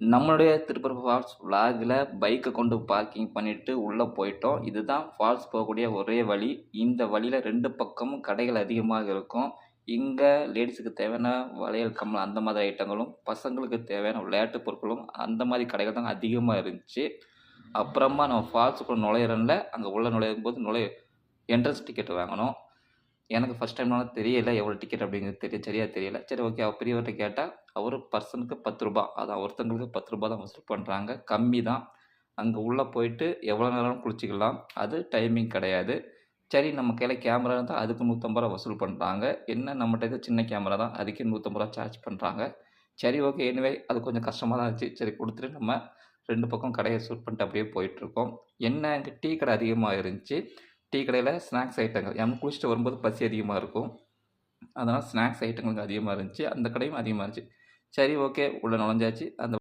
நம்மளுடைய திருப்பூர் ஃபால்ஸ் விளாகில் பைக்கை கொண்டு பார்க்கிங் பண்ணிவிட்டு உள்ளே போயிட்டோம். இதுதான் ஃபால்ஸ் போகக்கூடிய ஒரே வழி. இந்த வழியில் 2 பக்கமும் கடைகள் அதிகமாக இருக்கும். இங்கே லேடிஸுக்கு தேவையான வளையல், கம்மல் அந்த மாதிரி ஐட்டங்களும், பசங்களுக்கு தேவையான விளையாட்டு பொருட்களும் அந்த மாதிரி கடைகள் தான் அதிகமாக இருந்துச்சு. அப்புறமா நம்ம ஃபால்ஸுக்குள்ள நுழையிறோம்ல, அங்கே உள்ள நுழையும் போது என்ட்ரன்ஸ் டிக்கெட் வாங்கணும். எனக்கு ஃபஸ்ட் டைம்னால தெரியல எவ்வளோ டிக்கெட் அப்படிங்கிறது சரியா தெரியல. சரி ஓகே பெரியவர்கிட்ட கேட்டால் அவர் பர்சனுக்கு ₹10 அதான் ஒருத்தங்களுக்கு ₹10 தான் வசூல் பண்ணுறாங்க. கம்மி தான். அங்கே உள்ளே போயிட்டு எவ்வளோ நேரம் குளிச்சிக்கலாம். அது டைமிங் கிடையாது. சரி நம்ம கையில் கேமரா இருந்தால் அதுக்கு ₹150 வசூல் பண்ணுறாங்க. என்ன நம்மகிட்ட இது சின்ன கேமரா தான், அதுக்கே ₹150 சார்ஜ் பண்ணுறாங்க. சரி ஓகே எனிவே அது கொஞ்சம் கஷ்டமாக தான் இருந்துச்சு. சரி கொடுத்துட்டு நம்ம 2 பக்கம் கடையை ஷூட் பண்ணிட்டு அப்படியே போயிட்டுருக்கோம். என்ன இங்கே டீ கடை அதிகமாக இருந்துச்சு. டீ கடையில் ஸ்நாக்ஸ் ஐட்டங்கள் நம்ம குளிச்சுட்டு வரும்போது பசி அதிகமாக இருக்கும். அதனால் ஸ்நாக்ஸ் ஐட்டங்களுக்கு அதிகமாக இருந்துச்சு. அந்த கடையும் அதிகமாக இருந்துச்சு. சரி ஓகே உள்ளே நுழைஞ்சாச்சு. அந்த